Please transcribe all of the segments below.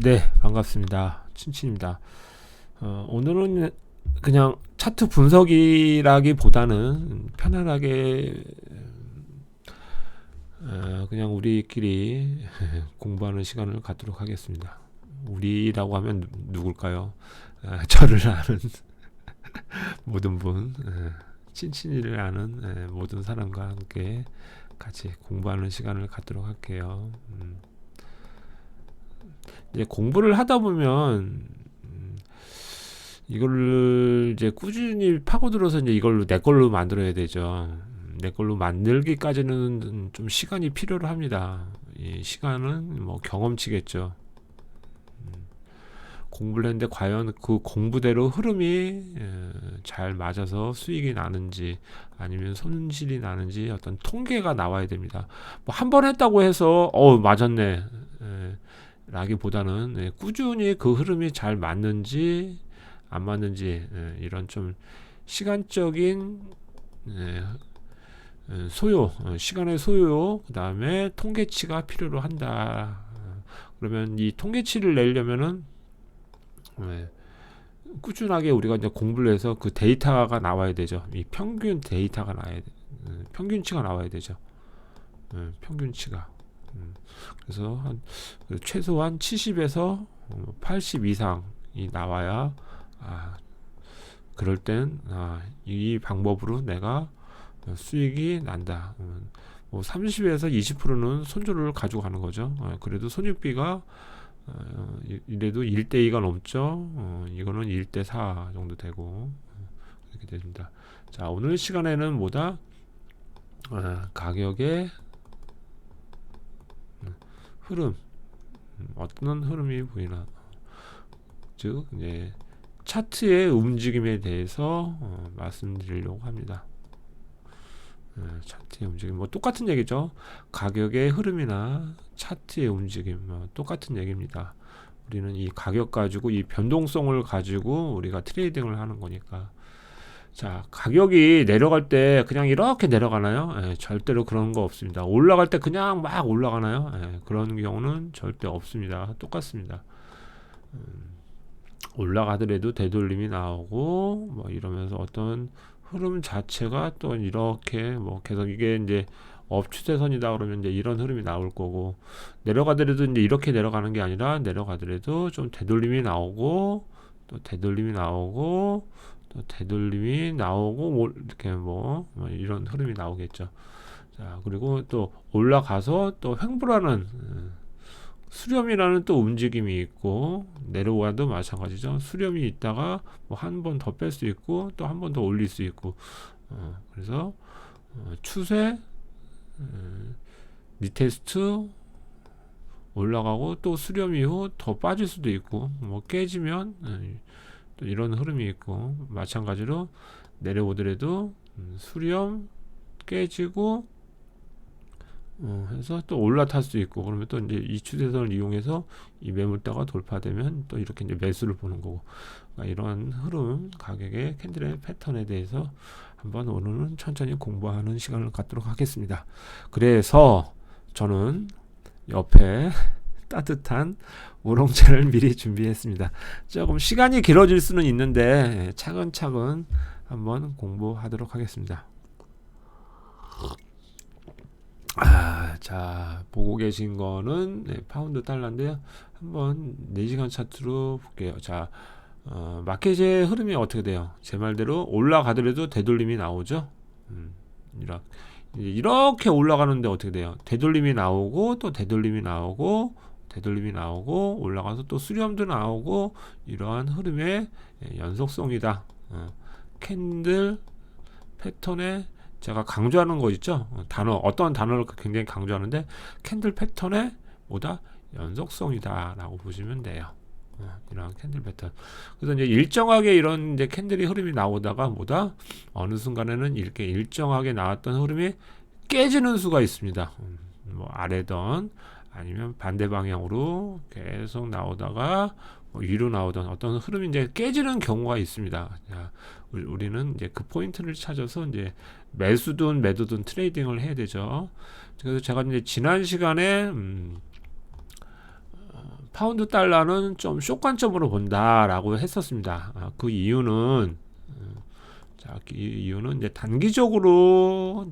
네, 반갑습니다. 친친입니다. 오늘은 그냥 차트 분석이라기보다는 편안하게 그냥 우리끼리 공부하는 시간을 갖도록 하겠습니다. 우리라고 하면 누굴까요? 저를 아는 모든 분, 친친이를 아는 모든 사람과 함께 같이 공부하는 시간을 갖도록 할게요. 이제 공부를 하다 보면 이거를 이제 꾸준히 파고들어서 이제 이걸로 내 걸로 만들어야 되죠. 내 걸로 만들기까지는 좀 시간이 필요로 합니다. 이 시간은 뭐 경험치겠죠. 공부를 했는데 과연 그 공부대로 흐름이 잘 맞아서 수익이 나는지 아니면 손실이 나는지 어떤 통계가 나와야 됩니다. 뭐 한 번 했다고 해서 맞았네 라기보다는 꾸준히 그 흐름이 잘 맞는지 안 맞는지 이런 좀 시간적인 소요, 시간의 소요, 그 다음에 통계치가 필요로 한다. 그러면 이 통계치를 내려면은 꾸준하게 우리가 이제 공부를 해서 그 데이터가 나와야 되죠. 이 평균 데이터가 나와야 돼. 평균치가 나와야 되죠. 평균치가. 그래서 최소한 70에서 80 이상이 나와야 그럴 땐 이 방법으로 내가 수익이 난다. 뭐 30에서 20%는 손절을 가지고 가는 거죠. 그래도 손익비가 이래도 1대2가 넘죠. 이거는 1대4 정도 되고 이렇게 됩니다. 자, 오늘 시간에는 뭐다? 가격의 흐름, 어떤 흐름이 보이나, 즉 이제 차트의 움직임에 대해서 말씀드리려고 합니다. 차트의 움직임, 뭐 똑같은 얘기죠. 가격의 흐름이나 차트의 움직임, 똑같은 얘기입니다. 우리는 이 가격 가지고 이 변동성을 가지고 우리가 트레이딩을 하는 거니까. 자, 가격이 내려갈 때 그냥 이렇게 내려가나요? 절대로 그런 거 없습니다. 올라갈 때 그냥 막 올라가나요? 그런 경우는 절대 없습니다. 똑같습니다. 올라가더라도 되돌림이 나오고 뭐 이러면서 어떤 흐름 자체가 또 이렇게 뭐 계속 이게 이제 업추세선이다 그러면 이제 이런 흐름이 나올 거고, 내려가더라도 이제 이렇게 내려가는 게 아니라 내려가더라도 좀 되돌림이 나오고 또 되돌림이 나오고 또 되돌림이 나오고 뭐 이렇게 뭐 이런 흐름이 나오겠죠. 자, 그리고 또 올라가서 또 횡보라는 수렴이라는 또 움직임이 있고, 내려와도 마찬가지죠. 수렴이 있다가 뭐 한 번 더 뺄 수 있고 또 한 번 더 올릴 수 있고, 그래서 추세, 리테스트, 올라가고 또 수렴 이후 더 빠질 수도 있고, 뭐 깨지면 또 이런 흐름이 있고, 마찬가지로 내려오더라도 수렴 깨지고 해서 또 올라탈 수 있고, 그러면 또 이제 이 추세선을 이용해서 이 매물대가 돌파되면 또 이렇게 이제 매수를 보는 거고, 그러니까 이러한 흐름, 가격의 캔들의 패턴에 대해서 한번 오늘은 천천히 공부하는 시간을 갖도록 하겠습니다. 그래서 저는 옆에 따뜻한 우롱차를 미리 준비했습니다. 조금 시간이 길어질 수는 있는데 차근차근 한번 공부하도록 하겠습니다. 자, 보고 계신 거는 파운드 달러인데요. 한번 4시간 차트로 볼게요. 자, 마켓의 흐름이 어떻게 돼요? 제 말대로 올라가더라도 되돌림이 나오죠. 이렇게 올라가는데 어떻게 돼요? 되돌림이 나오고 또 되돌림이 나오고 되돌림이 나오고 올라가서 또 수렴도 나오고, 이러한 흐름의 연속성이다. 캔들 패턴의, 제가 강조하는 거 있죠. 단어, 어떤 단어를 굉장히 강조하는데 캔들 패턴의 뭐다? 연속성이다 라고 보시면 돼요. 이런 캔들 패턴. 그래서 이제 일정하게 이런 이제 캔들이 흐름이 나오다가 뭐다? 어느 순간에는 이렇게 일정하게 나왔던 흐름이 깨지는 수가 있습니다. 뭐 아래던 아니면 반대 방향으로 계속 나오다가 뭐 위로 나오던 어떤 흐름이 이제 깨지는 경우가 있습니다. 자, 우리는 이제 그 포인트를 찾아서 이제 매수든 매도든 트레이딩을 해야 되죠. 그래서 제가 이제 지난 시간에 파운드 달러는 좀 숏관점으로 본다라고 했었습니다. 그 이유는 그 이유는 이제 단기적으로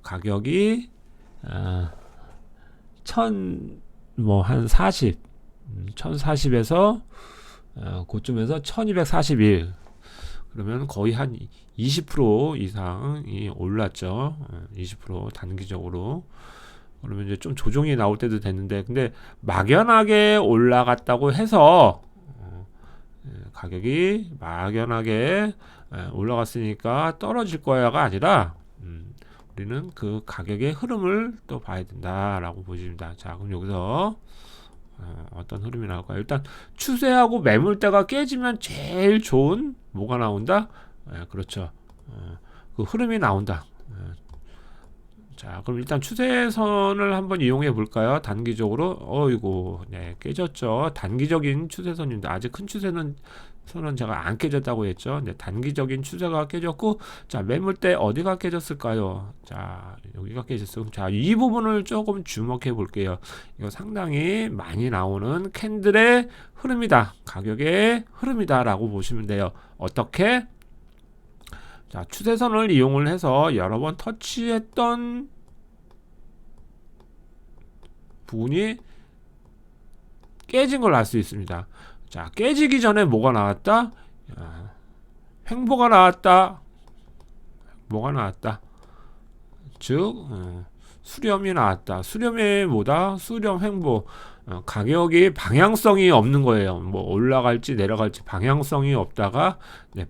가격이 한 40, 1040에서 고점에서 1241, 그러면 거의 한 20% 이상이 올랐죠. 20% 단기적으로. 그러면 이제 좀 조정이 나올 때도 됐는데, 근데 막연하게 올라갔다고 해서 가격이 막연하게 올라갔으니까 떨어질 거야가 아니라 우리는 그 가격의 흐름을 또 봐야 된다라고 보십니다. 자, 그럼 여기서 어떤 흐름이 나올까요? 일단 추세하고 매물대가 깨지면 제일 좋은 뭐가 나온다? 그렇죠. 그 흐름이 나온다. 자, 그럼 일단 추세선을 한번 이용해 볼까요? 단기적으로. 어이고, 네, 깨졌죠. 단기적인 추세선인데 아직 큰 추세는 선은 제가 안 깨졌다고 했죠. 네, 단기적인 추세가 깨졌고, 자, 매물대 어디가 깨졌을까요? 자, 여기가 깨졌어요. 자, 이 부분을 조금 주목해 볼게요. 이거 상당히 많이 나오는 캔들의 흐름이다. 가격의 흐름이다라고 보시면 돼요. 어떻게? 자, 추세선을 이용을 해서 여러 번 터치했던 부분이 깨진 걸 알 수 있습니다. 자, 깨지기 전에 뭐가 나왔다? 횡보가 나왔다. 뭐가 나왔다? 즉, 수렴이 나왔다. 수렴이 뭐다? 수렴 횡보. 가격이 방향성이 없는 거예요. 뭐 올라갈지 내려갈지 방향성이 없다가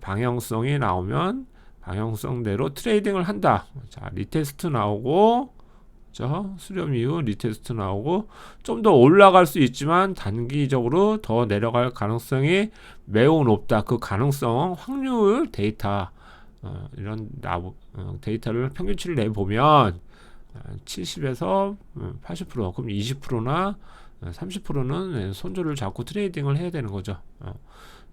방향성이 나오면 방향성대로 트레이딩을 한다. 자, 리테스트 나오고, 수렴 이후 리테스트 나오고, 좀 더 올라갈 수 있지만 단기적으로 더 내려갈 가능성이 매우 높다. 그 가능성 확률 데이터, 이런 데이터를 평균치를 내보면 70에서 80%, 그럼 20%나 30%는 손절을 잡고 트레이딩을 해야 되는 거죠.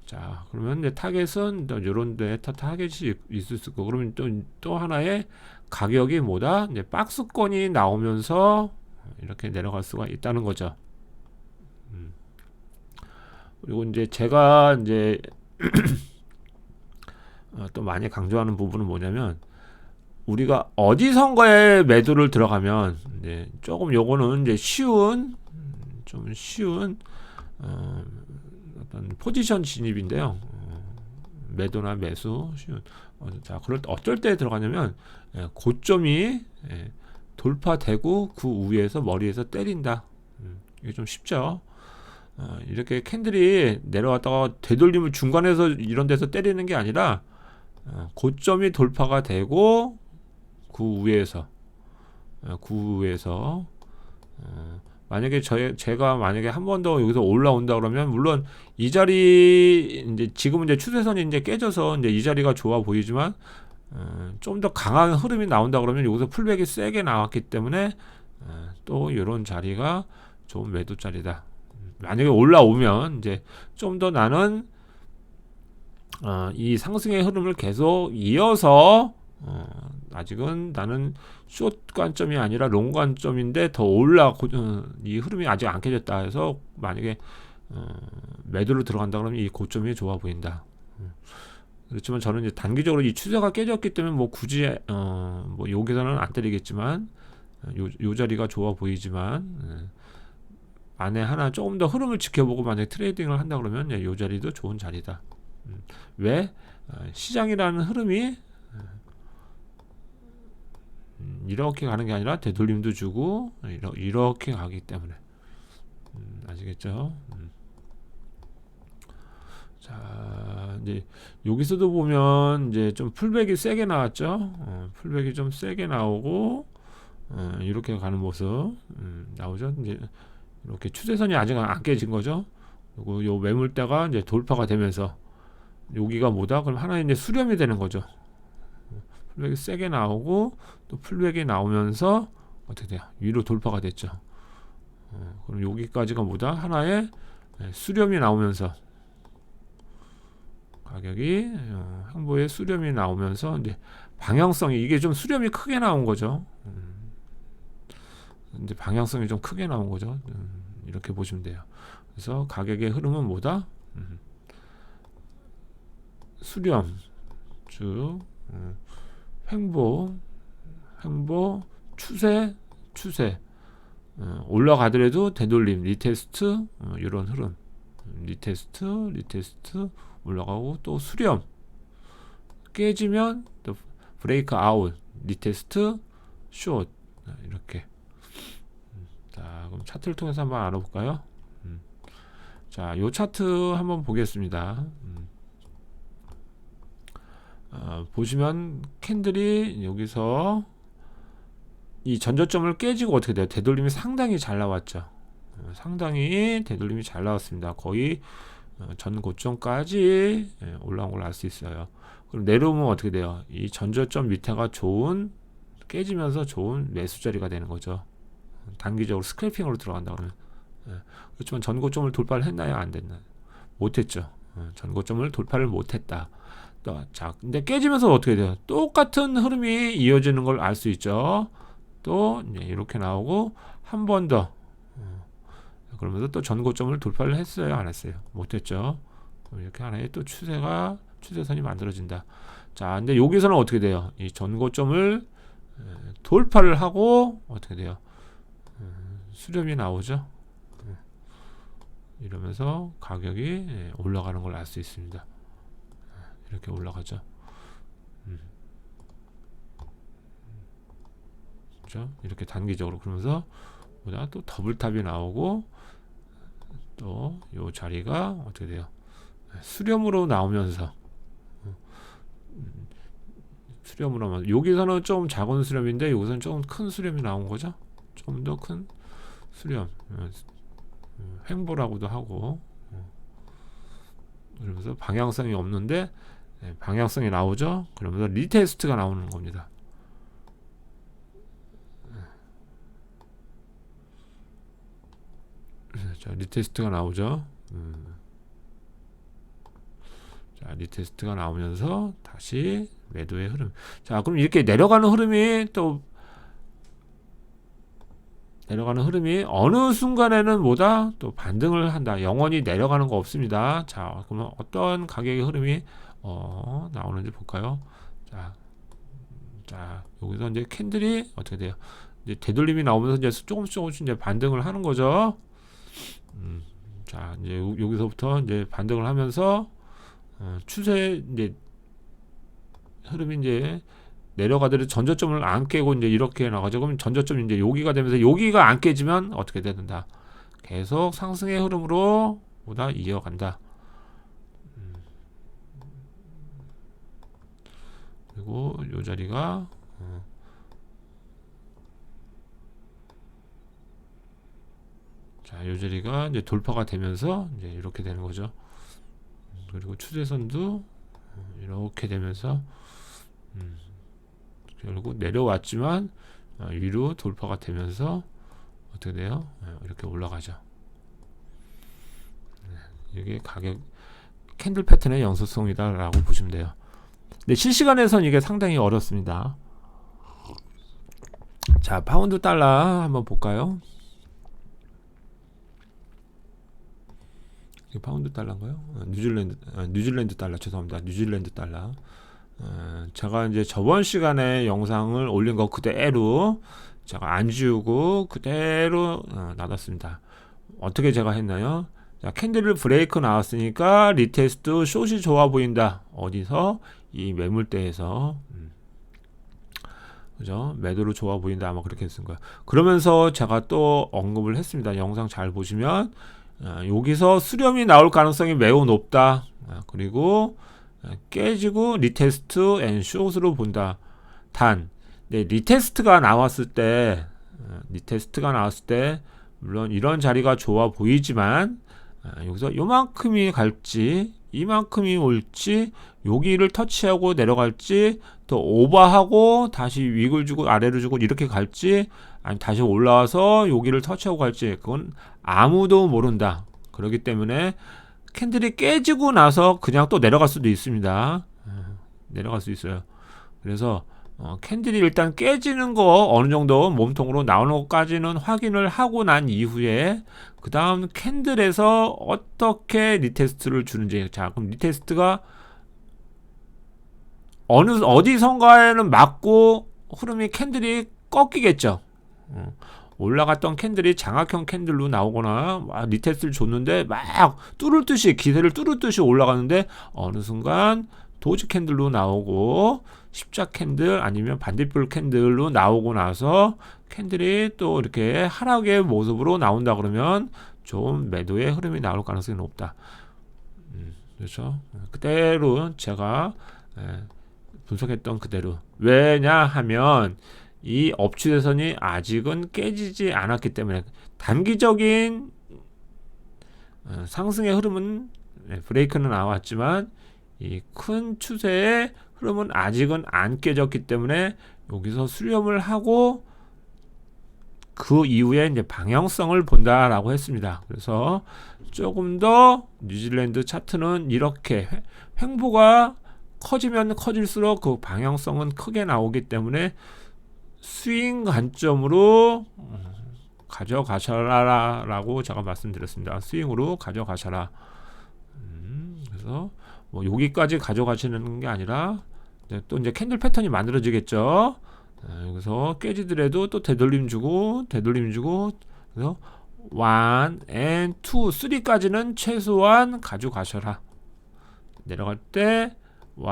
자, 그러면 이제 타겟은 이런 데 타겟이 있을 수 있고, 그러면 또 하나의 가격이 뭐다? 이제 박스권이 나오면서 이렇게 내려갈 수가 있다는 거죠. 그리고 이제 제가 이제 또 많이 강조하는 부분은 뭐냐면, 우리가 어디선가에 매도를 들어가면 이제 조금 요거는 이제 좀 쉬운 어떤 포지션 진입인데요. 매도나 매수 쉬운. 자, 그럴 때 어떨 때 들어가냐면 고점이 돌파되고 그 위에서 머리에서 때린다. 이게 좀 쉽죠. 이렇게 캔들이 내려왔다가 되돌림을 중간에서 이런 데서 때리는 게 아니라 고점이 돌파가 되고 그 위에서 만약에 제가 만약에 한 번 더 여기서 올라온다 그러면, 물론 이 자리 이제 지금은 이제 추세선이 이제 깨져서 이제 이 자리가 좋아 보이지만 좀 더 강한 흐름이 나온다 그러면 여기서 풀백이 세게 나왔기 때문에 또 이런 자리가 좋은 매도 자리다. 만약에 올라오면 이제 좀 더 나는 이 상승의 흐름을 계속 이어서 아직은 나는 숏 관점이 아니라 롱 관점인데 더 이 흐름이 아직 안 깨졌다 해서 만약에 매도를 들어간다 그러면 이 고점이 좋아 보인다. 그렇지만 저는 이제 단기적으로 이 추세가 깨졌기 때문에 뭐 굳이 뭐 여기서는 안 때리겠지만 요 자리가 좋아 보이지만 안에 하나 조금 더 흐름을 지켜보고 만약에 트레이딩을 한다 그러면 요 자리도 좋은 자리다. 왜? 시장이라는 흐름이 이렇게 가는 게 아니라 되돌림도 주고 이렇게 가기 때문에 아시겠죠? 자, 이제 여기서도 보면 이제 좀 풀백이 세게 나왔죠. 풀백이 좀 세게 나오고 이렇게 가는 모습 나오죠. 이제 이렇게 추세선이 아직 안 깨진 거죠. 그리고 요 매물대가 이제 돌파가 되면서 여기가 뭐다? 그럼 하나의 이제 수렴이 되는 거죠. 풀백이 세게 나오고 또 풀백이 나오면서 어떻게 돼요? 위로 돌파가 됐죠. 그럼 여기까지가 뭐다? 하나의 수렴이 나오면서 가격이 횡보의 수렴이 나오면서 이제 방향성이 이게 좀 수렴이 크게 나온 거죠. 이제 방향성이 좀 크게 나온 거죠. 이렇게 보시면 돼요. 그래서 가격의 흐름은 뭐다? 수렴, 즉 횡보, 추세, 올라가더라도 되돌림, 리테스트, 이런 흐름, 리테스트 올라가고 또 수렴, 깨지면 또 브레이크 아웃, 리테스트, 숏, 이렇게. 자, 그럼 차트를 통해서 한번 알아볼까요? 자, 요 차트 한번 보겠습니다. 보시면 캔들이 여기서 이 전저점을 깨지고 어떻게 돼요? 되돌림이 상당히 잘 나왔죠. 상당히 되돌림이 잘 나왔습니다. 거의 전 고점까지 올라온 걸 알 수 있어요. 그럼 내려오면 어떻게 돼요? 이 전저점 밑에가 깨지면서 좋은 매수 자리가 되는 거죠. 단기적으로 스크래핑으로 들어간다 그러면. 그렇지만 전고점을 돌파를 했나요? 안 됐나요? 못했죠. 전고점을 돌파를 못했다. 자, 근데 깨지면서 어떻게 돼요? 똑같은 흐름이 이어지는 걸 알 수 있죠. 또 이렇게 나오고 한 번 더 그러면서 또 전고점을 돌파를 했어요? 안 했어요? 못했죠. 이렇게 하나의 또 추세선이 만들어진다. 자, 근데 여기서는 어떻게 돼요? 이 전고점을 돌파를 하고 어떻게 돼요? 수렴이 나오죠. 이러면서 가격이 올라가는 걸 알 수 있습니다. 이렇게 올라가죠. 그렇죠? 이렇게 단기적으로 그러면서 또 더블탑이 나오고 또 요 자리가 어떻게 돼요? 수렴으로 나오면서 여기서는 좀 작은 수렴인데 여기서는 좀 큰 수렴이 나온 거죠. 좀 더 큰 수렴, 횡보라고도 하고 그러면서 방향성이 없는데 방향성이 나오죠. 그러면서 리테스트가 나오는 겁니다. 자, 리테스트가 나오죠. 자, 리테스트가 나오면서 다시 매도의 흐름. 자, 그럼 이렇게 내려가는 흐름이 어느 순간에는 뭐다? 또 반등을 한다. 영원히 내려가는 거 없습니다. 자, 그러면 어떤 가격의 흐름이 나오는지 볼까요? 자, 여기서 이제 캔들이 어떻게 돼요? 이제 되돌림이 나오면서 이제 조금씩 이제 반등을 하는 거죠. 자, 이제 여기서부터 이제 반등을 하면서 추세 이제 흐름이 이제 내려가더라도 전저점을 안 깨고 이제 이렇게 나가죠. 그럼 전저점 이제 여기가 되면서 여기가 안 깨지면 어떻게 된다? 계속 상승의 흐름으로 보다 이어간다. 그리고 요 자리가 자, 요 자리가 이제 돌파가 되면서 이제 이렇게 되는 거죠. 그리고 추세선도 이렇게 되면서 결국 내려왔지만 위로 돌파가 되면서 어떻게 돼요? 이렇게 올라가죠. 이게 가격 캔들 패턴의 연속성이다 라고 보시면 돼요. 근데 실시간에선 이게 상당히 어렵습니다. 자, 파운드 달러 한번 볼까요? 이게 파운드 달러인가요? 뉴질랜드 달러, 죄송합니다. 뉴질랜드 달러. 제가 이제 저번 시간에 영상을 올린 거 그대로 제가 안 지우고 그대로 놔뒀습니다. 어떻게 제가 했나요? 자, 캔들 브레이크 나왔으니까 리테스트 숏이 좋아 보인다. 어디서? 이 매물대에서. 그죠? 매도로 좋아 보인다. 아마 그렇게 쓴 거예요. 그러면서 제가 또 언급을 했습니다. 영상 잘 보시면 여기서 수렴이 나올 가능성이 매우 높다. 그리고 깨지고 리테스트 앤 숏으로 본다. 리테스트가 나왔을 때 물론 이런 자리가 좋아 보이지만 여기서 요만큼이 갈지 이만큼이 올지 여기를 터치하고 내려갈지 또 오버하고 다시 윅을 주고 아래로 주고 이렇게 갈지 아니면 다시 올라와서 여기를 터치하고 갈지 그건 아무도 모른다. 그렇기 때문에 캔들이 깨지고 나서 그냥 또 내려갈 수도 있습니다. 내려갈 수 있어요. 그래서 캔들이 일단 깨지는 거 어느 정도 몸통으로 나오는 것까지는 확인을 하고 난 이후에 그 다음 캔들에서 어떻게 리테스트를 주는지. 자, 그럼 리테스트가 어디선가에는 맞고 흐름이 캔들이 꺾이겠죠. 올라갔던 캔들이 장악형 캔들로 나오거나 리테스트를 줬는데 막 기세를 뚫을 듯이 올라가는데 어느 순간 도지 캔들로 나오고 십자 캔들 아니면 반딧불 캔들로 나오고 나서 캔들이 또 이렇게 하락의 모습으로 나온다 그러면 좀 매도의 흐름이 나올 가능성이 높다. 그렇죠. 그대로 제가 분석했던 그대로. 왜냐하면 이 업추대선이 아직은 깨지지 않았기 때문에 단기적인 상승의 흐름은 브레이크는 나왔지만 이 큰 추세의 흐름은 아직은 안 깨졌기 때문에 여기서 수렴을 하고 그 이후에 이제 방향성을 본다라고 했습니다. 그래서 조금 더 뉴질랜드 차트는 이렇게 횡보가 커지면 커질수록 그 방향성은 크게 나오기 때문에 스윙 관점으로 가져가셔라라고 제가 말씀드렸습니다. 스윙으로 가져가셔라. 그래서 뭐 여기까지 가져가시는 게 아니라 또 이제 캔들 패턴이 만들어지겠죠. 그래서 깨지더라도 또 되돌림 주고 그래서 1 and 2, 3까지는 최소한 가져가셔라. 내려갈 때 1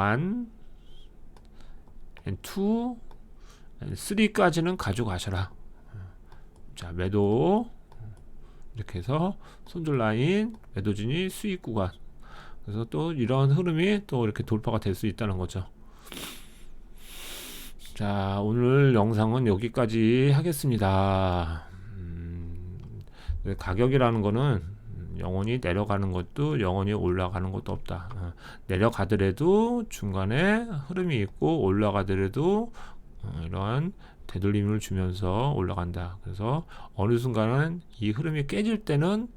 and 2 3까지는 가져가셔라. 자, 매도 이렇게 해서 손절 라인, 매도진이 수익 구간. 그래서 또 이런 흐름이 또 이렇게 돌파가 될 수 있다는 거죠. 자, 오늘 영상은 여기까지 하겠습니다. 가격이라는 거는 영원히 내려가는 것도 영원히 올라가는 것도 없다. 내려가더라도 중간에 흐름이 있고 올라가더라도 이러한 되돌림을 주면서 올라간다. 그래서 어느 순간은 이 흐름이 깨질 때는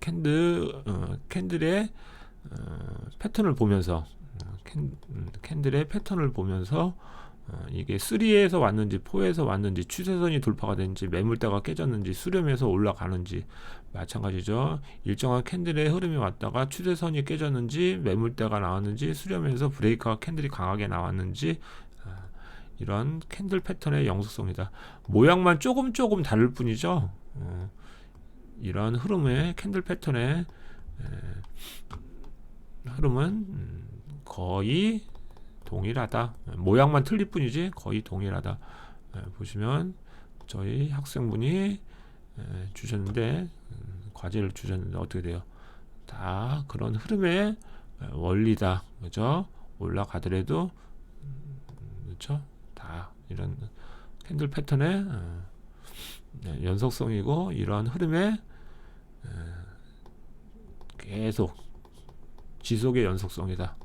캔들의 패턴을 보면서 캔들의 패턴을 보면서 이게 3에서 왔는지 4에서 왔는지 추세선이 돌파가 됐는지 매물대가 깨졌는지 수렴해서 올라가는지 마찬가지죠. 일정한 캔들의 흐름이 왔다가 추세선이 깨졌는지 매물대가 나왔는지 수렴해서 브레이크와 캔들이 강하게 나왔는지 이런 캔들 패턴의 영속성이다. 모양만 조금 다를 뿐이죠. 이런 흐름의 캔들 패턴의 흐름은 거의 동일하다. 모양만 틀릴 뿐이지 거의 동일하다. 보시면 저희 학생분이 주셨는데 과제를 주셨는데 어떻게 돼요? 다 그런 흐름의 원리다. 그죠? 올라가더라도 그렇죠? 다 이런 캔들 패턴의 연속성이고 이러한 흐름의 계속 지속의 연속성이다.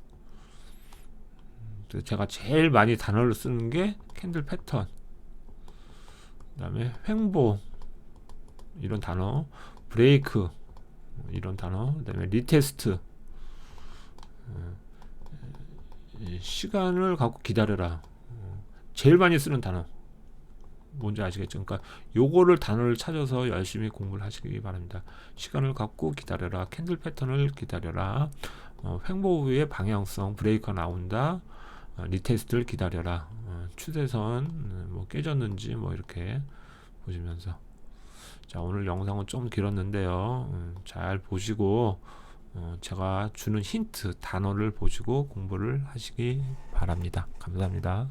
제가 제일 많이 단어를 쓰는 게 캔들 패턴, 그 다음에 횡보 이런 단어, 브레이크 이런 단어, 그 다음에 리테스트, 시간을 갖고 기다려라. 제일 많이 쓰는 단어 뭔지 아시겠죠? 그러니까 요거를 단어를 찾아서 열심히 공부를 하시기 바랍니다. 시간을 갖고 기다려라, 캔들 패턴을 기다려라, 횡보 후에 방향성 브레이크가 나온다, 리테스트를 기다려라, 추세선 뭐 깨졌는지 뭐 이렇게 보시면서. 자, 오늘 영상은 좀 길었는데요, 잘 보시고 제가 주는 힌트 단어를 보시고 공부를 하시기 바랍니다. 감사합니다.